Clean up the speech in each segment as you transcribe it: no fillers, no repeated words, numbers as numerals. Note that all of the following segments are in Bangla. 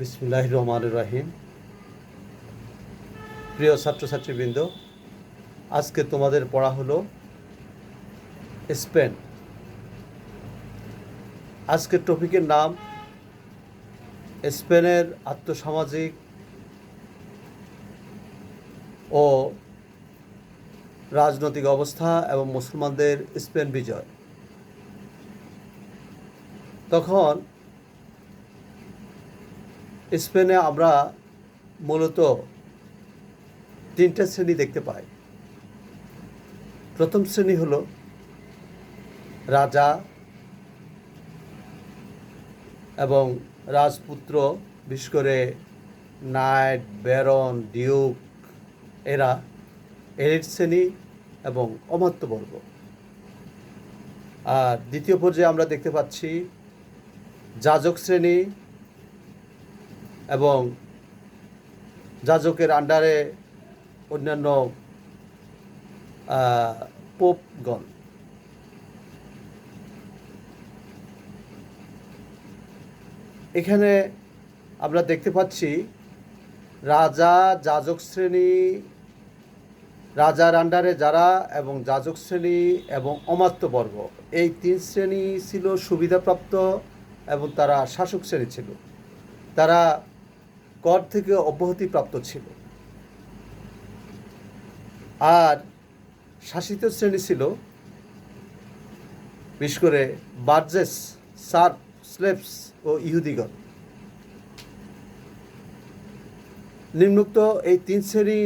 বিসমিল্লাহির রহমানির রহিম। প্রিয় ছাত্রছাত্রীবৃন্দ, আজকে তোমাদের পড়া হলো স্পেন। আজকের টপিকের নাম স্পেনের আর্থসামাজিক ও রাজনৈতিক অবস্থা এবং মুসলমানদের স্পেন বিজয়। তখন স্পেনে আমরা মূলত তিনটা শ্রেণী দেখতে পাই। প্রথম শ্রেণী হলো রাজা এবং রাজপুত্র, বিশেষ করে নাইট, ব্যারন, ডিউক, এরা এলিট শ্রেণী এবং অমাত্যবর্গ। আর দ্বিতীয় পর্যায়ে আমরা দেখতে পাচ্ছি যাজক শ্রেণী এবং যাজকের আন্ডারে অন্যান্য পোপগণ। এখানে আমরা দেখতে পাচ্ছি রাজা, যাজক শ্রেণী, রাজার আন্ডারে যারা এবং যাজক শ্রেণী এবং অমাত্যবর্গ, এই তিন শ্রেণী ছিল সুবিধাপ্রাপ্ত এবং তারা শাসক শ্রেণী ছিল। তারা কর থেকে অব্যাহতিপ্রাপ্ত ছিল। আর শাসিত শ্রেণী ছিল বিশেষ করে বার্জেস, সার্ভ, স্লেভস ও ইহুদিগণ। নিম্নোক্ত এই তিন শ্রেণী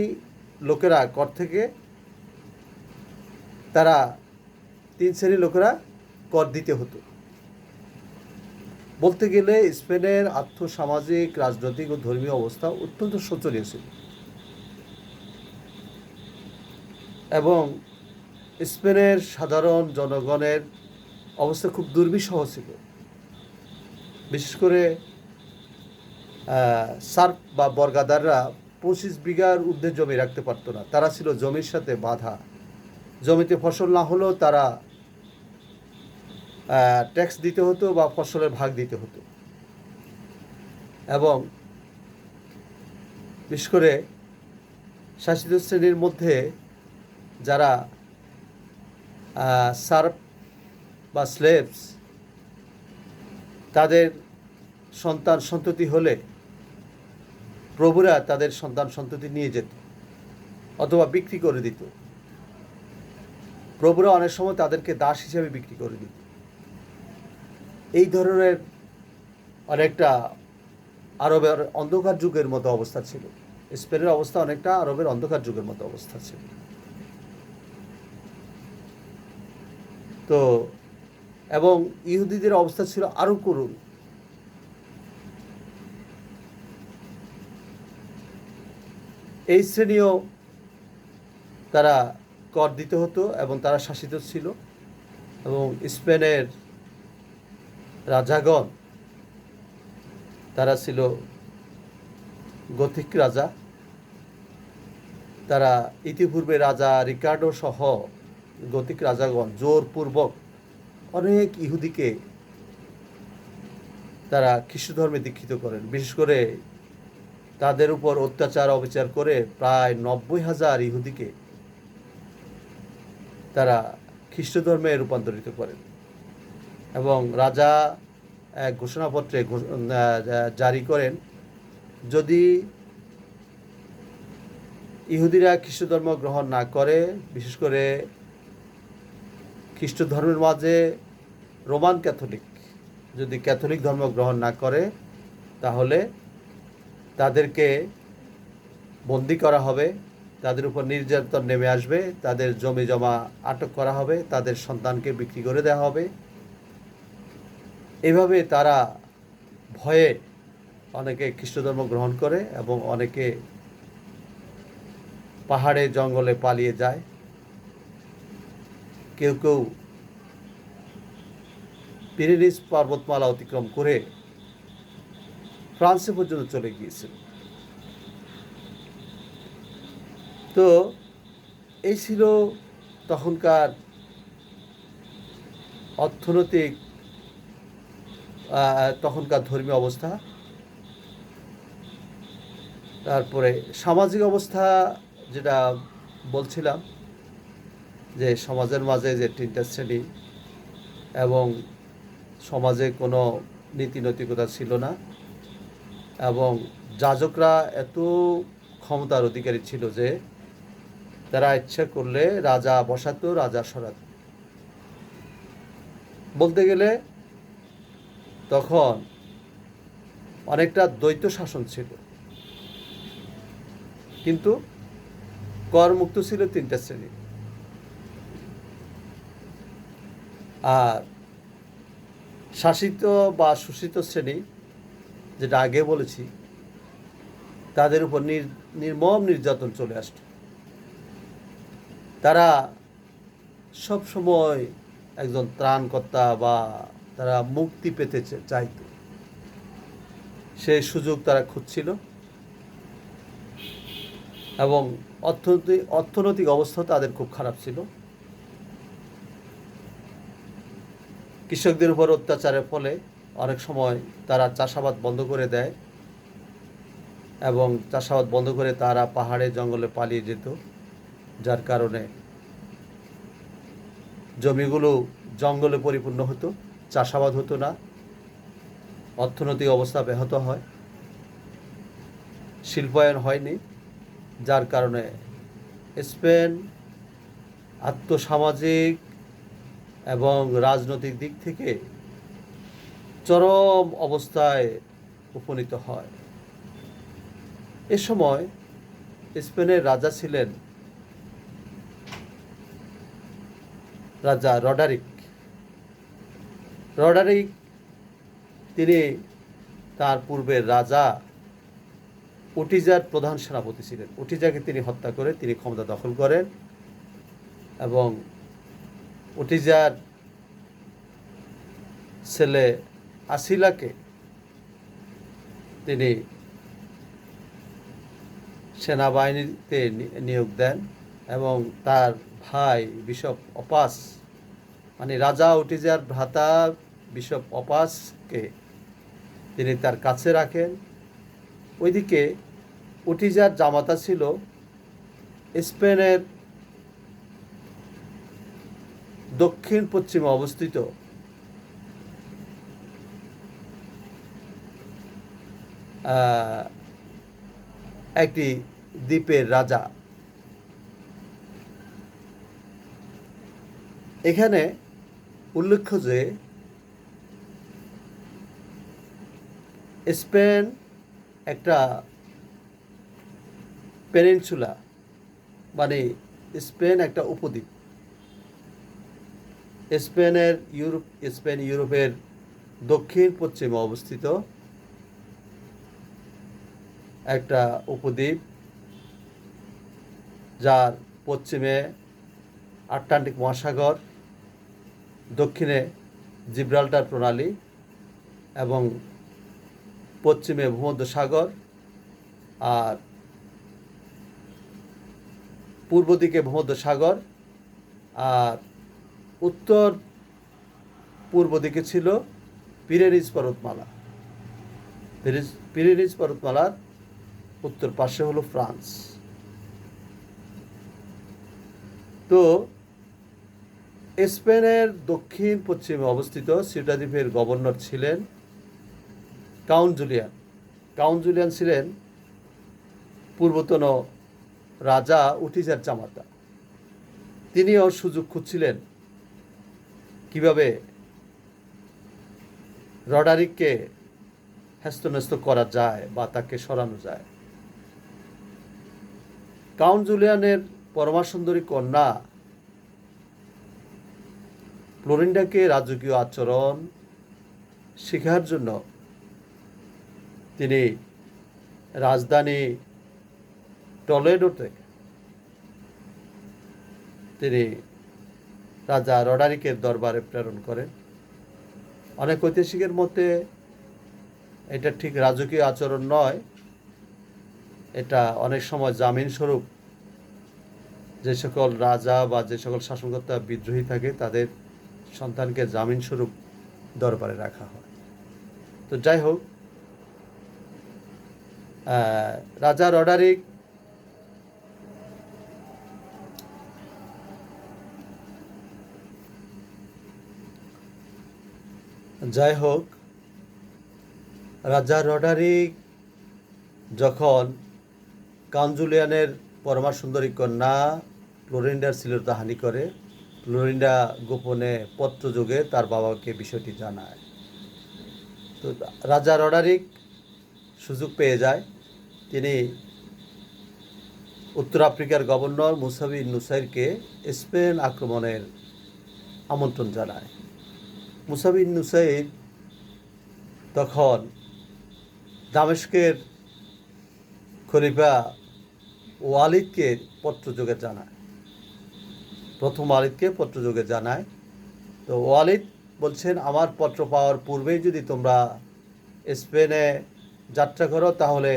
লোকেরা কর থেকে তিন শ্রেণীর লোকেরা কর দিতে হতো। বলতে গেলে স্পেনের আর্থসামাজিক, রাজনৈতিক ও ধর্মীয় অবস্থা অত্যন্ত শোচনীয় ছিল এবং স্পেনের সাধারণ জনগণের অবস্থা খুব দুর্বিষহ ছিল। বিশেষ করে সার্ভ বা বর্গাদাররা 25 বিঘার ঊর্ধ্বে জমি রাখতে পারতো না। তারা ছিল জমির সাথে বাঁধা। জমিতে ফসল না হলেও তারা ট্যাক্স দিতে হতো বা ফসলের ভাগ দিতে হতো। এবং বিশেষ করে শাসিত শ্রেণীর মধ্যে যারা সার্ভ বা স্লেভস, তাদের সন্তান সন্ততি হলে প্রভুরা তাদের সন্তান সন্ততি নিয়ে যেত অথবা বিক্রি করে দিত। প্রভুরা অনেক সময় তাদেরকে দাস হিসেবে বিক্রি করে দিত। এই ধরনের অনেকটা আরবের অন্ধকার যুগের মতো অবস্থা ছিল। স্পেনের অবস্থা অনেকটা আরবের অন্ধকার যুগের মতো অবস্থা ছিল। তো এবং ইহুদিদের অবস্থা ছিল আরো করুণ। এই শ্রেণীও তারা কর দিতে হতো এবং তারা শাসিত ছিল। এবং স্পেনের রাজাগণ, তারা ছিল গথিক রাজা। তারা ইতিপূর্বে রাজা রিকার্ডো সহ গথিক রাজাগণ জোরপূর্বক অনেক ইহুদিকে তারা খ্রিস্ট ধর্মে দীক্ষিত করেন। বিশেষ করে তাদের উপর অত্যাচার অবিচার করে প্রায় 90,000 ইহুদিকে তারা খ্রিস্ট ধর্মে রূপান্তরিত করেন। এবং রাজা এক ঘোষণাপত্রে জারি করেন, যদি ইহুদিরা খ্রিস্ট ধর্ম গ্রহণ না করে, বিশেষ করে খ্রিস্ট ধর্মের মাঝে রোমান ক্যাথলিক যদি ক্যাথলিক ধর্ম গ্রহণ না করে, তাহলে তাদেরকে বন্দি করা হবে, তাদের উপর নির্যাতন নেমে আসবে, তাদের জমি জমা আটক করা হবে, তাদের সন্তানকে বিক্রি করে দেওয়া হবে। এভাবে তারা ভয়ে অনেকে খ্রিস্ট ধর্ম গ্রহণ করে এবং অনেকে পাহাড়ে জঙ্গলে পালিয়ে যায়। কেউ কেউ পিরেনিস পর্বতমালা অতিক্রম করে ফ্রান্সে পর্যন্ত চলে গিয়েছিল। তো এই ছিল তখনকার অর্থনৈতিক, তখনকার ধর্মীয় অবস্থা। তারপরে সামাজিক অবস্থা যেটা বলছিলাম, যে সমাজের মাঝে যে তিনটা শ্রেণী, এবং সমাজে কোনো নীতি নৈতিকতা ছিল না, এবং যাজকরা এত ক্ষমতার অধিকারী ছিল যে তারা ইচ্ছা করলে রাজা বসাতো, রাজা সরাতো। বলতে গেলে তখন অনেকটা দ্বৈত শাসন ছিল, কিন্তু করমুক্ত ছিল তিনটা শ্রেণী। আর শাসিত বা শোষিত শ্রেণী, যেটা আগে বলেছি, তাদের উপর নির্মম নির্যাতন চলে আসত। তারা সব সময় একজন ত্রাণকর্তা বা তারা মুক্তি পেতে চাইত, সেই সুযোগ তারা খুঁজছিল। এবং অর্থনৈতিক অবস্থা তাদের খুব খারাপ ছিল। কৃষকদের উপর অত্যাচারের ফলে অনেক সময় তারা চাষাবাদ বন্ধ করে দেয়, এবং চাষাবাদ বন্ধ করে তারা পাহাড়ে জঙ্গলে পালিয়ে যেত, যার কারণে জমিগুলো জঙ্গলে পরিপূর্ণ হতো, চাষাবাদ হতো না, অর্থনৈতিক অবস্থা ব্যাহত হয়, শিল্পায়ন হয়নি, যার কারণে স্পেন আর্থসামাজিক এবং রাজনৈতিক দিক থেকে চরম অবস্থায় উপনীত হয়। এ সময় স্পেনের রাজা ছিলেন রাজা রডারিক। তিনি তার পূর্বের রাজা উটিজার প্রধান সেনাপতি ছিলেন। উটিজাকে তিনি হত্যা করে তিনি ক্ষমতা দখল করেন, এবং উটিজার ছেলে আসিলাকে তিনি সেনাবাহিনীতে নিয়োগ দেন, এবং তার ভাই বিশপ অপাস, মানে রাজা উটিজার ভ্রাতা বিশপ অপাসকে তিনি তার কাছে রাখেন। ওইদিকে উটিজার জামাতা ছিল স্পেনের দক্ষিণ পশ্চিমে অবস্থিত একটি দ্বীপের রাজা। এখানে উল্লেখ্য যে স্পেন একটা পেনিনসুলা, মানে স্পেন একটা উপদ্বীপ। স্পেন ইউরোপের দক্ষিণ পশ্চিমে অবস্থিত একটা উপদ্বীপ, যার পশ্চিমে আটলান্টিক মহাসাগর, দক্ষিণে জিব্রাল্টার প্রণালী, এবং পশ্চিমে ভূমধ্যসাগর, আর পূর্ব দিকে ভূমধ্যসাগর, আর উত্তর পূর্ব দিকে ছিল পিরেনিস পর্বতমালা। পিরেনিস পর্বতমালার উত্তর পাশে হলো ফ্রান্স। তো স্পেনের দক্ষিণ পশ্চিমে অবস্থিত সিউটা দ্বীপের গভর্নর ছিলেন কাউন্ট জুলিয়ান। কাউন্ট জুলিয়ান ছিলেন পূর্বতন রাজা উটিজার জামাতা। তিনিও সুযোগ খুঁজছিলেন কিভাবে রডারিককে হ্যস্তন্যস্ত করা যায় বা তাকে সরানো যায়। কাউন্ট জুলিয়ানের পরমা সুন্দরী কন্যা ক্লোরিন্ডাকে রাজকীয় আচরণ শেখার জন্য তিনি রাজধানী টলেডোতে তিনি রাজা রডারিকের দরবারে প্রেরণ করেন। অনেক ঐতিহাসিকের মতে এটা ঠিক রাজকীয় আচরণ নয়, এটা অনেক সময় জামিন স্বরূপ যে সকল রাজা বা যে সকল শাসনকর্তা বিদ্রোহী থাকে তাদের সন্তানকে জামিন স্বরূপ দরবারে রাখা হয়। তো যাই হোক, রাজা রডারিক যাই হোক, রাজা রডারিক যখন কাউন্ট জুলিয়ানের পরমা সুন্দরী কন্যা ক্লোরিন্ডার শ্লীলতা হানি করে, ক্লোরিন্ডা গোপনে পত্রযোগে তার বাবাকে বিষয়টি জানায়। তো রাজা রডারিক সুযোগ পেয়ে যায়। তিনি উত্তর আফ্রিকার গভর্নর মুসা বিন নুসাইরকে স্পেন আক্রমণের আমন্ত্রণ জানায়। মুসা বিন নুসাইর তখন দামেস্কের খলিফা ওয়ালিদকে পত্রযোগে জানায়, প্রথম ওয়ালিদকে পত্রযোগে জানায়। তো ওয়ালিদ বলছেন, আমার পত্র পাওয়ার পূর্বেই যদি তোমরা স্পেনে যাত্রা করো তাহলে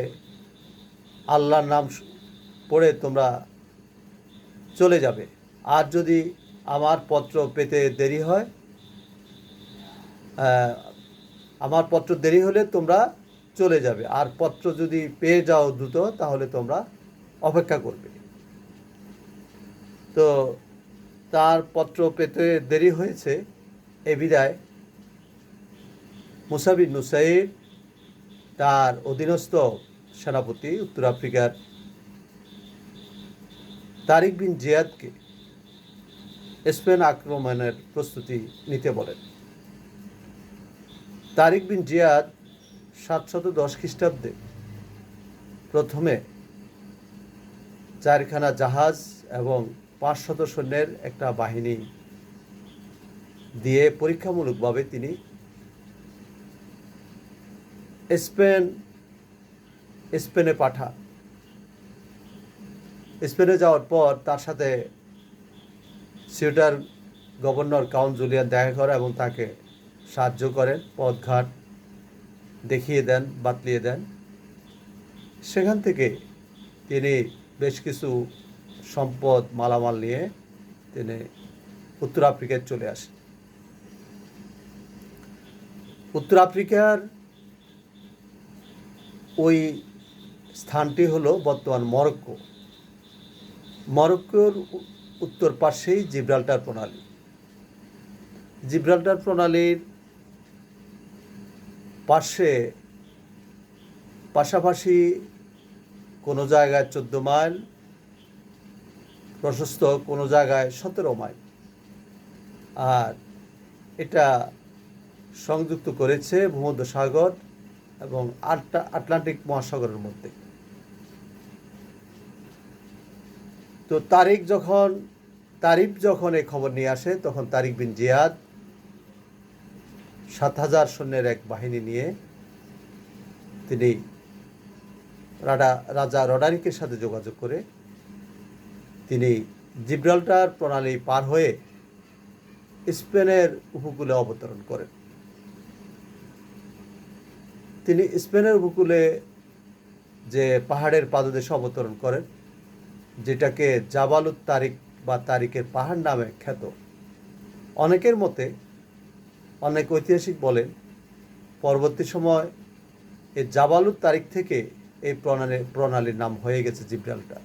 আল্লাহর নাম পড়ে তোমরা চলে যাবে, আর যদি আমার পত্র পেতে দেরি হয়, আমার পত্র দেরি হলে তোমরা চলে যাবে, আর পত্র যদি পেয়ে যাও দ্রুত তাহলে তোমরা অপেক্ষা করবে। তো তার পত্র পেতে দেরি হয়েছে, এ বিদায় মুসা বিন নুসাইর তার অধীনস্থ সেনাপতি উত্তর আফ্রিকার তারিক বিন জিয়াদকে স্পেন আক্রমণের প্রস্তুতি নিতে বলেন। তারিক বিন জিয়াদ 710 খ্রিস্টাব্দে প্রথমে 4খানা জাহাজ এবং 500 সৈন্যের একটা বাহিনী দিয়ে পরীক্ষামূলকভাবে তিনি স্পেনে পাঠান। স্পেনে যাওয়ার পর তার সাথে সিউটার গভর্নর কাউন্ট জুলিয়ান দেখা করে এবং তাকে সাহায্য করেন, পথঘাট দেখিয়ে দেন, বাতলিয়ে দেন। সেখান থেকে তিনি বেশ কিছু সম্পদ মালামাল নিয়ে তিনি উত্তর আফ্রিকায় চলে আসেন। উত্তর আফ্রিকার ওই স্থানটি হলো বর্তমান মরক্কো। মরক্কোর উত্তর পাশেই জিব্রাল্টার প্রণালী। জিব্রাল্টার প্রণালীর পাশাপাশি কোনো জায়গায় 14 মাইল প্রশস্ত, কোনো জায়গায় 17 মাইল, আর এটা সংযুক্ত করেছে ভূমধ্যসাগর এবং আটলান্টিক মহাসাগরের মধ্যে। তো তারিফ যখন এই খবর নিয়ে আসে, তখন তারিক বিন জিয়াদ 7000 সৈন্যের এক বাহিনী নিয়ে তিনি রাজা রডারিকের সাথে যোগাযোগ করে তিনি জিব্রাল্টার প্রণালী পার হয়ে স্পেনের উপকূলে অবতরণ করেন। তিনি স্পেনের উপকূলে যে পাহাড়ের পাদদেশে অবতরণ করেন, যেটাকে জাবালুত তারিক বা তারিকের পাহাড় নামে খ্যাত। অনেকের মতে, অনেক ঐতিহাসিক বলেন, পরবর্তী সময় এই জাবালুত তারিক থেকে এই প্রণালীর নাম হয়ে গেছে জিব্রাল্টার।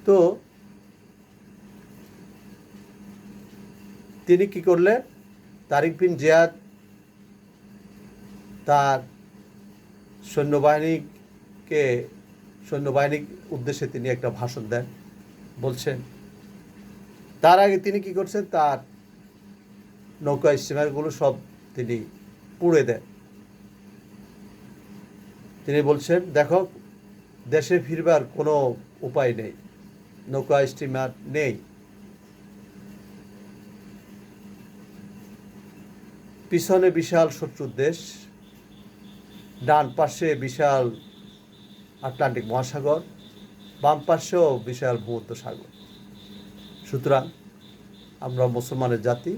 তো তিনি কি করলেন, তারিক বিন জিয়াদ তার সৈন্যবাহিনীর উদ্দেশ্যে তিনি একটা ভাষণ দেন। বলছেন, তার আগে তিনি কি করছেন, তার নৌকা স্টিমারগুলো সব তিনি পুড়ে দেন। তিনি বলছেন, দেখো, দেশে ফিরবার কোনো উপায় নেই, নৌকা স্টিমার নেই, পিছনে বিশাল শত্রুর দেশ, ডান পাশে বিশাল আটলান্টিক মহাসাগর, বাম পাশেও বিশাল ভূমধ্যসাগর। সুতরাং আমরা মুসলমানের জাতি,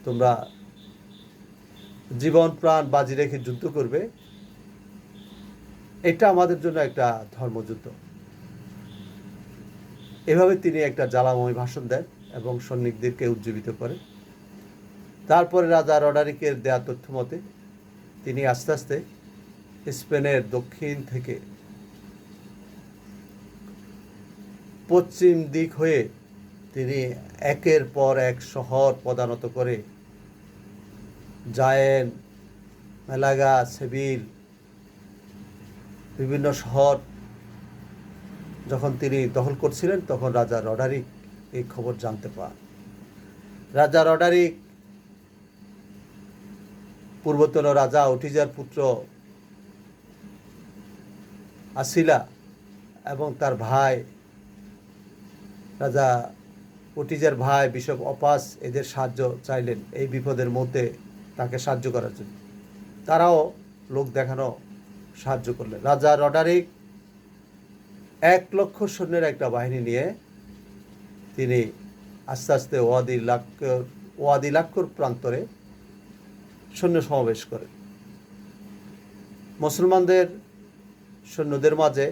তোমরা জীবন প্রাণ বাজি রেখে যুদ্ধ করবে, এটা আমাদের জন্য একটা ধর্মযুদ্ধ। এভাবে তিনি একটা জ্বালাময় ভাষণ দেন এবং সৈনিকদেরকে উজ্জীবিত করেন। তারপরে রাজা রডারিকের দেয়া তথ্য মতে তিনি আস্তে আস্তে স্পেনের দক্ষিণ থেকে পশ্চিম দিক হয়ে তিনি একের পর এক শহর পদানত করে জায়েন, মেলাগা, সেভিল বিভিন্ন শহর যখন তিনি দখল করছিলেন তখন রাজা রডারিক এই খবর জানতে পান। রাজা রডারিক পূর্বতন রাজা ওটিজার পুত্র আসিলা এবং তার ভাই রাজা ওটিজার ভাই বিশপ অপাস এদের সাহায্য চাইলেন এই বিপদের মধ্যে তাকে সাহায্য করার জন্য। তারাও লোক দেখানো সাহায্য করলেন। রাজা রডারিক 1,00,000 সৈন্যের একটা বাহিনী নিয়ে তিনি আস্তে আস্তে ওয়াদি লাক্কর প্রান্তরে সৈন্য সমাবেশ করেন। মুসলমানদের সৈন্যদের মাঝে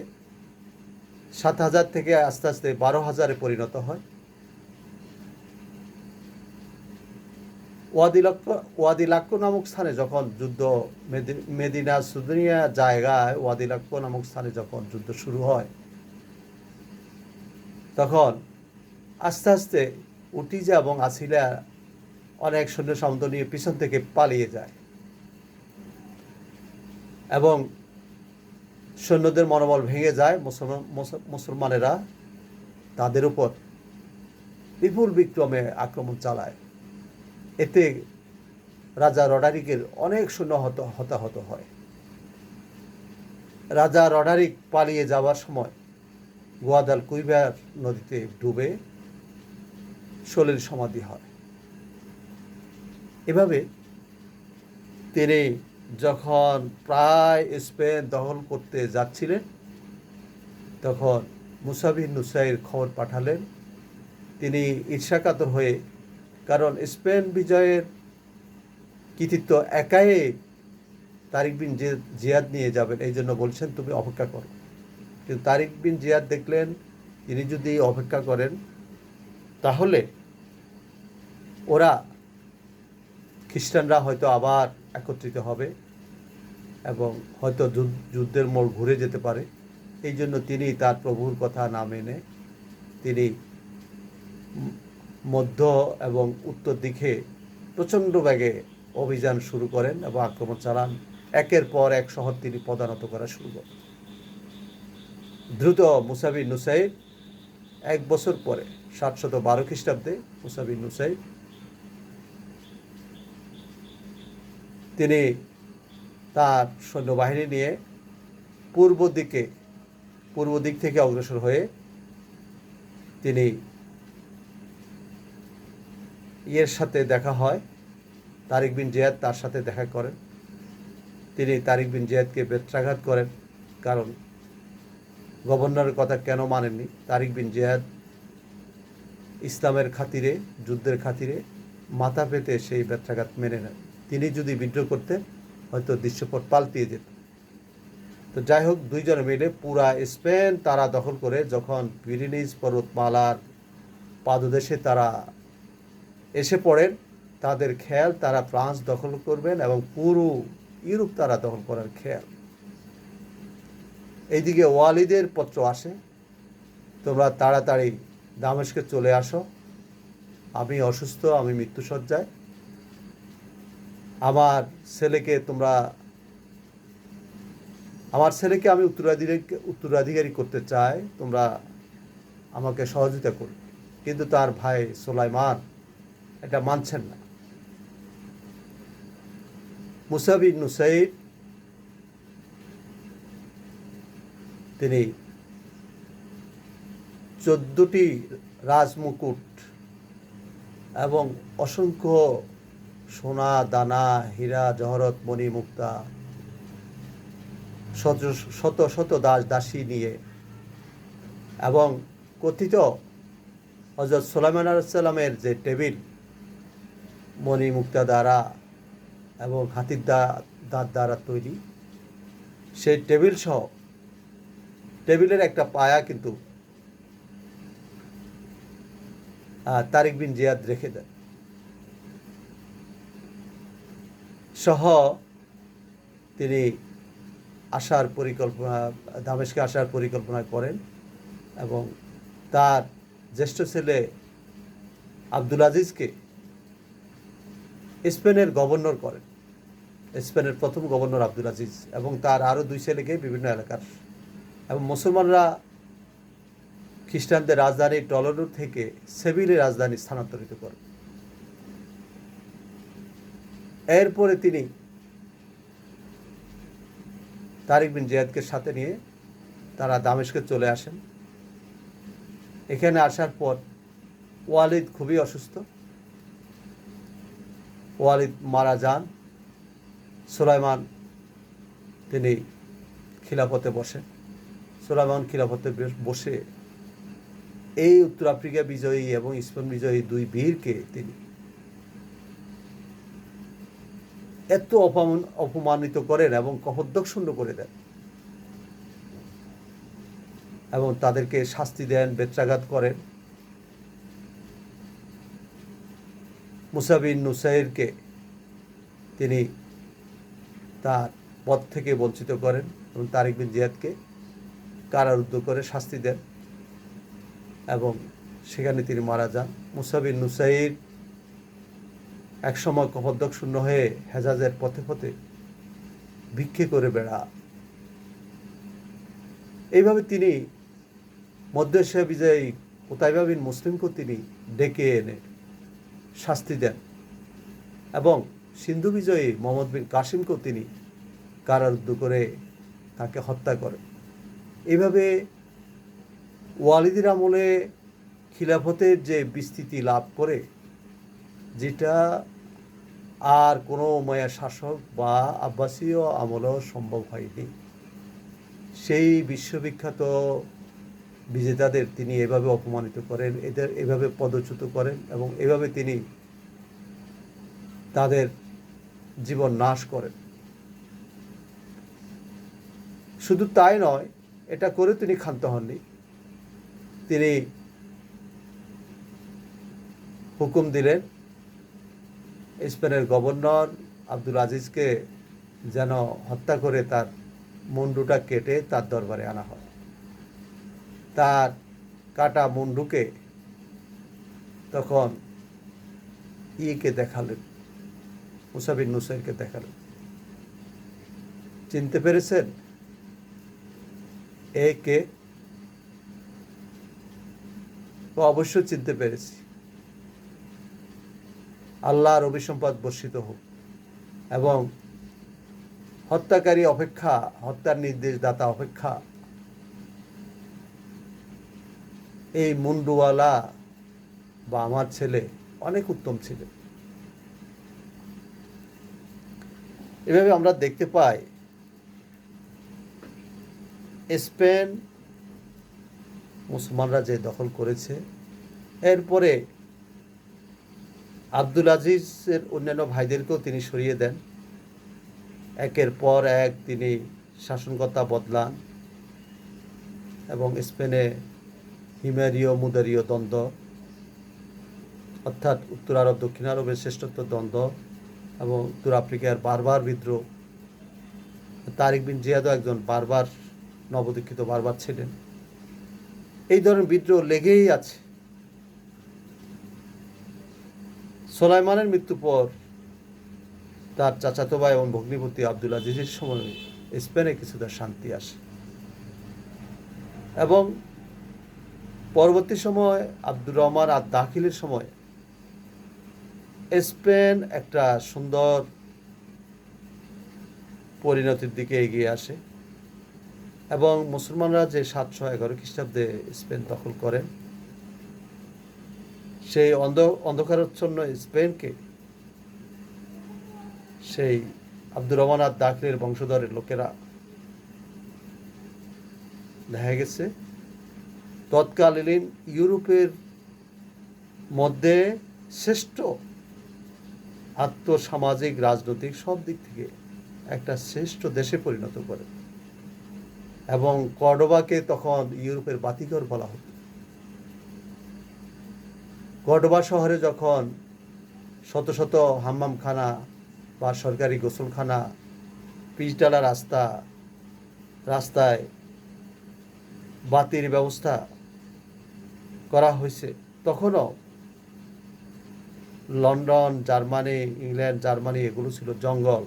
7,000 থেকে আস্তে আস্তে 12,000-এ পরিণত হয়। ওয়াদি লাক্কো নামক স্থানে যখন যুদ্ধ, মেদিনা সুদনিয়া জায়গায় ওয়াদি লাক্কো নামক স্থানে যখন যুদ্ধ শুরু হয় তখন আস্তে আস্তে উটিজা এবং আসিলা অনেক সৈন্য সামন্ত নিয়ে পিছন থেকে পালিয়ে যায় এবং সৈন্যদের মনোবল ভেঙে যায়। মুসলমানেরা তাদের উপর বিপুল বিক্রমে আক্রমণ চালায়। এতে রাজা রডারিকের অনেক সৈন্য হতাহত হয়। রাজা রডারিক পালিয়ে যাওয়ার সময় গুয়াদালকুইভার নদীতে ডুবে সলিল সমাধি হয়। এভাবে তিনি যখন প্রায় স্পেন দখল করতে যাচ্ছিলেন তখন মুসা বিন নুসাইর খবর পাঠালেন। তিনি ঈর্ষাকাতর হয়ে, কারণ স্পেন বিজয়ের কৃতিত্ব একাই তারিক বিন জিয়াদ নিয়ে যাবেন, এই জন্য বলছেন তুমি অপেক্ষা করো। কিন্তু তারিক বিন জিয়াদ দেখলেন তিনি যদি অপেক্ষা করেন তাহলে ওরা খ্রিস্টানরা হয়তো আবার একত্রিত হবে এবং হয়তো যুদ্ধের মোড় ঘুরে যেতে পারে। এই জন্য তিনি তার প্রভুর কথা না মেনে তিনি মধ্য এবং উত্তর দিকে প্রচণ্ড বেগে অভিযান শুরু করেন এবং আক্রমণ চালান। একের পর এক শহর তিনি পদানত করা শুরু করেন। দ্রুত মুসা বিন নুসাইর 1 বছর পরে 712 খ্রিস্টাব্দে মুসা বিন নুসাইর তিনি তার সৈন্যবাহিনী নিয়ে পূর্ব দিক থেকে অগ্রসর হয়ে তিনি এর সাথে দেখা হয়, তারিক বিন জিয়াদ তার সাথে দেখা করেন। তিনি তারিক বিন জিয়াদকে বেত্রাঘাত করেন, কারণ গভর্নরের কথা কেন মানেননি। তারিক বিন জিয়াদ ইসলামের খাতিরে, যুদ্ধের খাতিরে মাথা পেতে সেই বেত্রাঘাত মেনে নেন। তিনি যদি বিদ্রোহ করতেন হয়তো দৃশ্যপট পাল্টিয়ে যেত। তো যাই হোক, দুইজনে মিলে পুরা স্পেন তারা দখল করে যখন পিরেনিজ পর্বতমালার পাদদেশে তারা এসে পড়েন, তাদের খেয়াল তারা ফ্রান্স দখল করবেন এবং পুরো ইউরোপ তারা দখল করার খেয়াল। এইদিকে ওয়ালিদের পত্র আসে, তোমরা তাড়াতাড়ি দামেস্কে চলে আসো, আমি অসুস্থ, আমি মৃত্যুসজ্জায়, আমার ছেলেকে আমি উত্তরাধিকারী করতে চাই, তোমরা আমাকে সহযোগিতা করো। কিন্তু তার ভাই সুলাইমান এটা মানছেন না। মুসা বিন নুসাইর তিনি 14টি রাজমুকুট এবং অসংখ্য সোনা দানা, হীরা জহরত, মণি মুক্তা, শত শত দাস দাসী নিয়ে এবং কথিত হযরত সুলাইমান আলাইহিস সালামের যে টেবিল মণি মুক্তা দ্বারা এবং হাতির দাঁত দ্বারা তৈরি, সেই টেবিল সহ টেবিলের একটা পায়া কিন্তু তারিক বিন জিয়াদ রেখে দেন। সহ তিনি দামেস্কে আসার পরিকল্পনা করেন এবং তার জ্যেষ্ঠ ছেলে আব্দুল আজিজকে স্পেনের গভর্নর করেন, স্পেনের প্রথম গভর্নর আব্দুল আজিজ, এবং তার আরও 2 ছেলেকে বিভিন্ন এলাকার, এবং মুসলমানরা খ্রিস্টানদের রাজধানী টলেডো থেকে সেভিলের রাজধানী স্থানান্তরিত করেন। এরপরে তিনি তারিক বিন জিয়াদকে সাথে নিয়ে তারা দামেস্কে চলে আসেন। এখানে আসার পর ওয়ালিদ খুবই অসুস্থ, ওয়ালিদ মারা যান। সুলাইমান তিনি খিলাফতে বসেন। সুলাইমান খিলাফতে বসে এই উত্তর আফ্রিকা বিজয়ী এবং স্পেন বিজয়ী 2 বীরকে তিনি এত অপমানিত করেন এবং কপোদ্দকশূন্য করে দেন এবং তাদেরকে শাস্তি দেন, বেত্রাঘাত করেন। মুসা বিন নুসাইরকে তিনি তার পদ থেকে বঞ্চিত করেন এবং তারিক বিন জিয়াদকে কারারুদ্ধ করে শাস্তি দেন এবং সেখানে তিনি মারা যান। মুসা বিন নুসাইর একসময় কপোদ্দকশূন্য হয়ে হেজাজের পথে পথে ভিক্ষে করে বেড়া। এইভাবে তিনি মধ্য এশিয়া বিজয়ী কুতাইবা বিন মুসলিমকেও তিনি ডেকে এনে শাস্তি দেন এবং সিন্ধু বিজয়ী মোহাম্মদ বিন কাসিমকেও তিনি কারারুদ্ধ করে তাকে হত্যা করেন। এইভাবে ওয়ালিদের আমলে খিলাফতের যে বিস্তৃতি লাভ করে, যেটা আর কোনো উমাইয়া শাসক বা আব্বাসীয় আমলেও সম্ভব হয়নি, সেই বিশ্ববিখ্যাত বিজেতাদের তিনি এভাবে অপমানিত করেন, এদের এভাবে পদচ্যুত করেন এবং এভাবে তিনি তাদের জীবন নাশ করেন। শুধু তাই নয়, এটা করে তিনি ক্ষান্ত হননি। তিনি হুকুম দিলেন স্পেনের গভর্নর আব্দুল আজিজকে যেন হত্যা করে তার মুন্ডুটা কেটে তার দরবারে আনা হয়। তার কাটা মুন্ডুকে তখন ইকে দেখালেন, মুসা বিন নুসাইরকে দেখালেন। চিনতে পেরেছেন একে? অবশ্যই চিনতে পেরেছি। আল্লাহর অভিসম্পাদ বর্ষিত হোক এবং হত্যাকারী অপেক্ষা, হত্যার নির্দেশদাতা অপেক্ষা এই মুন্ডুওয়ালা বা আমার ছেলে অনেক উত্তম ছিলেন। এভাবে আমরা দেখতে পাই স্পেন মুসলমানরা যে দখল করেছে, এরপরে আব্দুল আজিজের অন্যান্য ভাইদেরকেও তিনি সরিয়ে দেন। একের পর এক তিনি শাসনকর্তা বদলান এবং স্পেনে হিমেরীয় মুদারীয় দ্বন্দ্ব, অর্থাৎ উত্তর আরব দক্ষিণ আরবের শ্রেষ্ঠত্ব দ্বন্দ্ব এবং উত্তর আফ্রিকার বারবার বিদ্রোহ। তারিক বিন জিয়াদও একজন বারবার নবদীক্ষিত বারবার ছিলেন। এই ধরনের বিদ্রোহ লেগেই আছে। সুলাইমানের মৃত্যুর পর তার চাচাতো ভাই এবং ভগ্নিপতি আব্দুল আজিজের সময় স্পেনে কিছুটা শান্তি আসে এবং পরবর্তী সময় আব্দুর রহমান আর দাখিলের সময় স্পেন একটা সুন্দর পরিণতির দিকে এগিয়ে আসে এবং মুসলমানরা যে 711 খ্রিস্টাব্দে স্পেন দখল করেন, সেই অন্ধকারাচ্ছন্ন স্পেনকে সেই আব্দুর রহমান আর দাখিলের বংশধরের লোকেরা দেখা গেছে তৎকালীন ইউরোপের মধ্যে শ্রেষ্ঠ আর্থসামাজিক রাজনৈতিক সব দিক থেকে একটা শ্রেষ্ঠ দেশে পরিণত করে এবং কর্ডোবাকে তখন ইউরোপের বাতিঘর বলা হতো। কর্ডোবা শহরে যখন শত শত হাম্মামখানা বা সরকারি গোসলখানা পিচঢালা রাস্তায় বাতির ব্যবস্থা করা হয়েছে, তখনও লন্ডন, জার্মানি, ইংল্যান্ড, জার্মানি এগুলো ছিল জঙ্গল।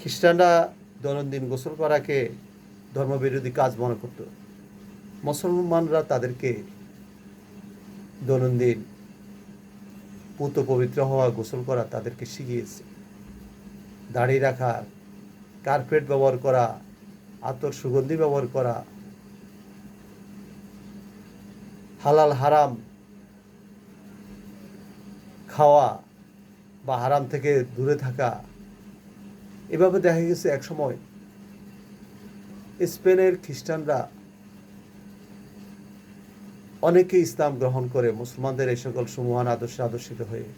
খ্রিস্টানরা দৈনন্দিন গোসল করাকে ধর্মবিরোধী কাজ মনে করত। মুসলমানরা তাদেরকে দৈনন্দিন পুত পবিত্র হওয়া, গোসল করা তাদেরকে শিখিয়েছে। দাড়ি রাখা, কার্পেট ব্যবহার করা, আতর সুগন্ধি ব্যবহার করা, হালাল হারাম খাওয়া বা হারাম থেকে দূরে থাকা। এভাবে দেখা গেছে একসময় স্পেনের খ্রিস্টানরা অনেকে ইসলাম গ্রহণ করে মুসলমানদের এই সকল সুমহান আদর্শে আদর্শিত হয়ে,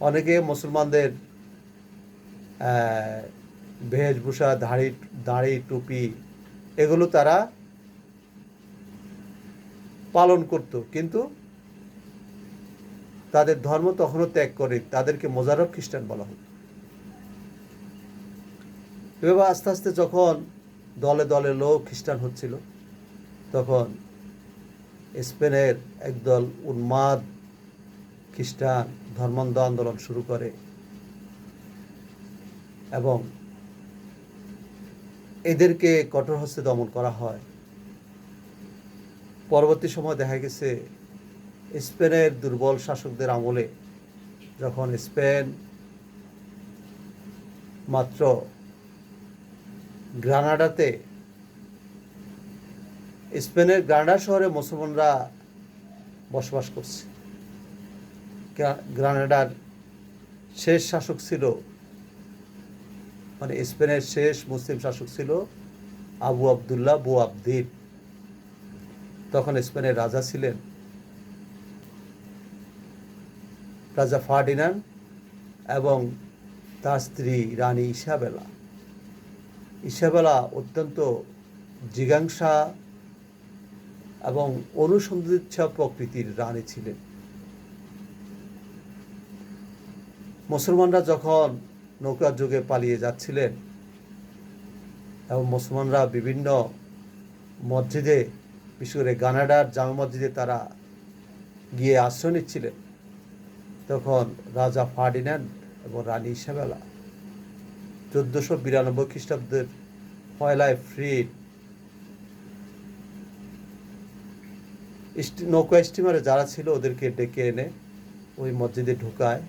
অনেকে মুসলমানদের বেশভূষা, দাড়ি, টুপি এগুলো তারা পালন করত, কিন্তু তাদের ধর্ম তখনও ত্যাগ করে তাদেরকে মোজারব খ্রিস্টান বলা হতো। এভাবে আস্তে আস্তে যখন দলে দলে লোক খ্রিস্টান হচ্ছিল, তখন স্পেনের একদল উন্মাদ খ্রিস্টান ধর্মান্ধ আন্দোলন শুরু করে এবং এদেরকে কঠোর হস্তে দমন করা হয়। পরবর্তী সময় দেখা গেছে স্পেনের দুর্বল শাসকদের আমলে, যখন স্পেন মাত্র গ্রানাডাতে, স্পেনের গ্রানাডা শহরে মুসলমানরা বসবাস করছে। গ্রানাডার শেষ শাসক ছিল, মানে স্পেনের শেষ মুসলিম শাসক ছিল আবু আবদুল্লাহ বুআবদিন। তখন স্পেনের রাজা ছিলেন রাজা ফার্ডিনান্ড এবং তার স্ত্রী রানী ইসাবেলা অত্যন্ত জিজ্ঞাসা এবং অনুসন্ধিৎসা প্রকৃতির রানী ছিলেন। মুসলমানরা যখন নৌকার যুগে পালিয়ে যাচ্ছিলেন এবং মুসলমানরা বিভিন্ন মসজিদে, বিশেষ করে গ্রানাডার জামে মসজিদে তারা গিয়ে আশ্রয় নিচ্ছিলেন, তখন রাজা ফার্ডিনান্ড এবং রানী ইসাবেলা 1492 খ্রিস্টাব্দের 1 এপ্রিল নৌকা স্টিমারে যারা ছিল ওদেরকে ডেকে এনে ওই মসজিদে ঢুকায়।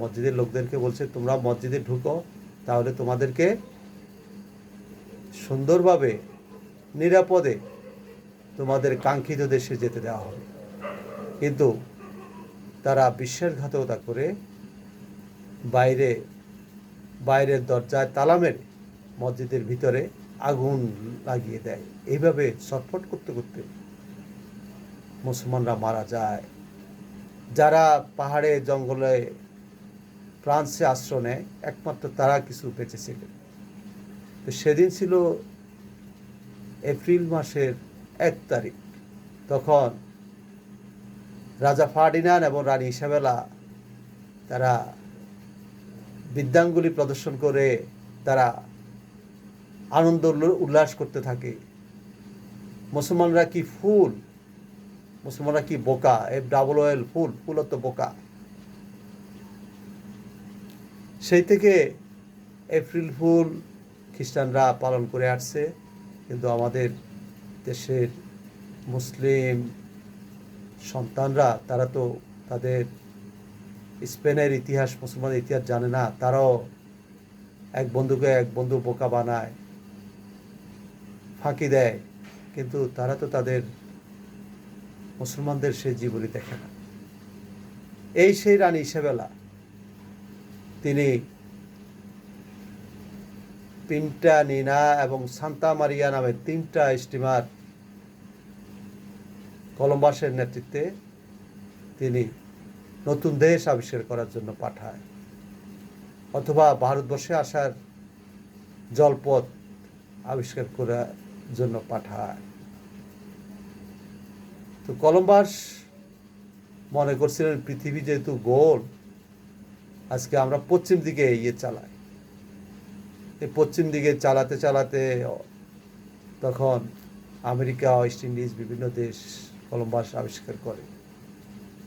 মসজিদের লোকদেরকে বলছে, তোমরা মসজিদে ঢুকো, তাহলে তোমাদেরকে সুন্দরভাবে নিরাপদে তোমাদের কাঙ্ক্ষিত দেশে যেতে দেওয়া হবে। কিন্তু তারা বিশ্বাসঘাতকতা করে বাইরের দরজায় তালা মেরে মসজিদের ভিতরে আগুন লাগিয়ে দেয়। এইভাবে ছটফট করতে করতে মুসলমানরা মারা যায়। যারা পাহাড়ে জঙ্গলে ফ্রান্সে আশ্রয় নেয় একমাত্র তারা কিছু বেঁচেছিলেন। তো সেদিন ছিল এপ্রিল মাসের 1 তারিখ। তখন রাজা ফার্ডিনান্ড এবং রানী ইসাবেলা তারা বিদ্যাঙ্গুলি প্রদর্শন করে তারা আনন্দ উল্লাস করতে থাকে। মুসলমানরা কি বোকা, FOOL ফুল তো বোকা। সেই থেকে এপ্রিল ফুল খ্রিস্টানরা পালন করে আসছে। কিন্তু আমাদের দেশের মুসলিম সন্তানরা তারা তো তাদের স্পেনের ইতিহাস, মুসলমানের ইতিহাস জানে না। তারাও এক বন্ধু বোকা বানায়, ফাঁকি দেয়, কিন্তু তারা তো তাদের মুসলমানদের সেই জীবনী দেখে না। সেই রানী ইসাবেলা, তিনি পিন্টা নিনা এবং সান্তা মারিয়া নামে 3টা স্টিমার কলম্বাসের নেতৃত্বে তিনি নতুন দেশ আবিষ্কার করার জন্য পাঠায়, অথবা ভারতবর্ষে আসার জলপথ আবিষ্কার করার জন্য পাঠায়। তো কলম্বাস মনে করছিলেন পৃথিবী যেহেতু গোল, আজকে আমরা পশ্চিম দিকে এগিয়ে চালাই, এই পশ্চিম দিকে চালাতে চালাতে তখন আমেরিকা, ওয়েস্ট ইন্ডিজ বিভিন্ন দেশ কলম্বাস আবিষ্কার করে।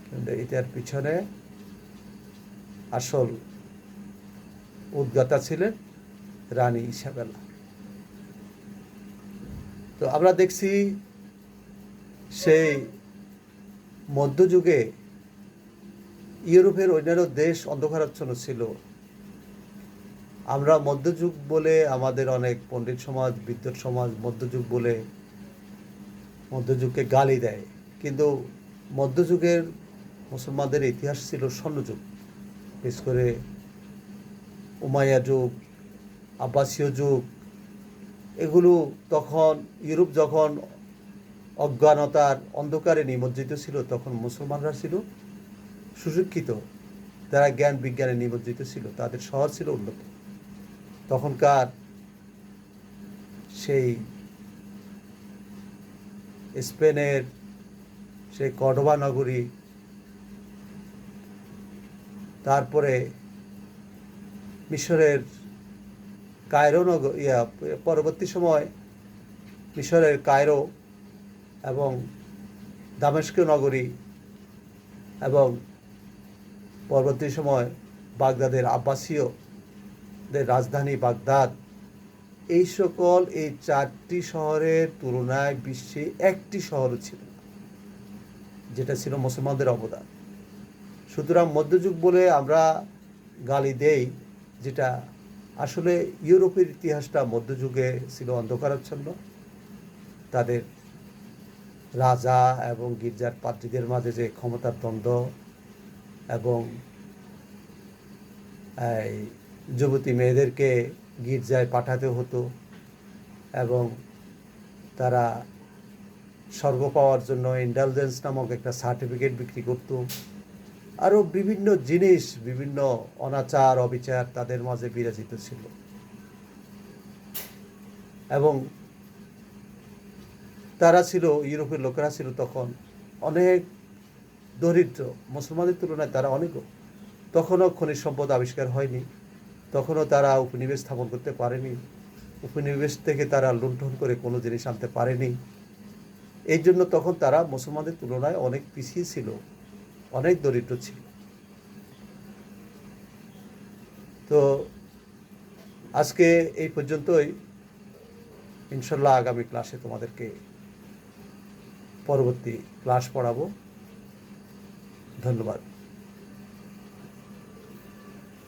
কিন্তু এটার পিছনে আসল উদ্গাতা ছিলেন রানী ইসাবেলা। তো আমরা দেখছি সেই মধ্যযুগে ইউরোপের অন্যান্য দেশ অন্ধকারাচ্ছন্ন ছিল। আমরা মধ্যযুগ বলে আমাদের অনেক পণ্ডিত সমাজ, বিদ্বৎ সমাজ মধ্যযুগ বলে মধ্যযুগকে গালি দেয়, কিন্তু মধ্যযুগের মুসলমানদের ইতিহাস ছিল স্বর্ণযুগ। বিশেষ করে উমাইয়া যুগ, আব্বাসীয় যুগ, এগুলো তখন ইউরোপ যখন অজ্ঞানতার অন্ধকারে নিমজ্জিত ছিল, তখন মুসলমানরা ছিল সুশিক্ষিত, তারা জ্ঞান বিজ্ঞানে নিমজ্জিত ছিল, তাদের শহর ছিল উন্নত। তখনকার সেই স্পেনের সেই কর্ডোবা নগরী, তারপরে মিশরের কায়রো নগর, পরবর্তী সময় মিশরের কায়রো এবং দামেস্ক নগরী, এবং পরবর্তী সময় বাগদাদের আব্বাসীয়দের রাজধানী বাগদাদ, এই সকল এই 4টি শহরের তুলনায় বিশ্বে একটি শহরও ছিল না, যেটা ছিল মুসলমানদের অবদান। সুতরাং মধ্যযুগ বলে আমরা গালি দেই, যেটা আসলে ইউরোপের ইতিহাসটা মধ্যযুগে ছিল অন্ধকারাচ্ছন্ন। তাদের রাজা এবং গির্জার পাদ্রীদের মাঝে যে ক্ষমতার দ্বন্দ্ব, এবং যুবতী মেয়েদেরকে গির্জায় পাঠাতে হতো, এবং তারা স্বর্গ পাওয়ার জন্য ইন্ডালজেন্স নামক একটা সার্টিফিকেট বিক্রি করত। আরও বিভিন্ন জিনিস, বিভিন্ন অনাচার অবিচার তাদের মাঝে বিরাজিত ছিল। এবং তারা ছিল, ইউরোপের লোকেরা ছিল তখন অনেক দরিদ্র, মুসলমানদের তুলনায় তারা অনেক। তখনও খনিজ সম্পদ আবিষ্কার হয়নি, তখনও তারা উপনিবেশ স্থাপন করতে পারেনি, উপনিবেশ থেকে তারা লুণ্ঠন করে কোনো জিনিস আনতে পারেনি। এই জন্য তখন তারা মুসলমানদের তুলনায় অনেক পিছিয়ে ছিল, অনেক দরিদ্র ছিল। তো আজকে এই পর্যন্তই। ইনশাল্লাহ আগামী ক্লাসে তোমাদেরকে পরবর্তী ক্লাস পড়াবো। ধন্যবাদ।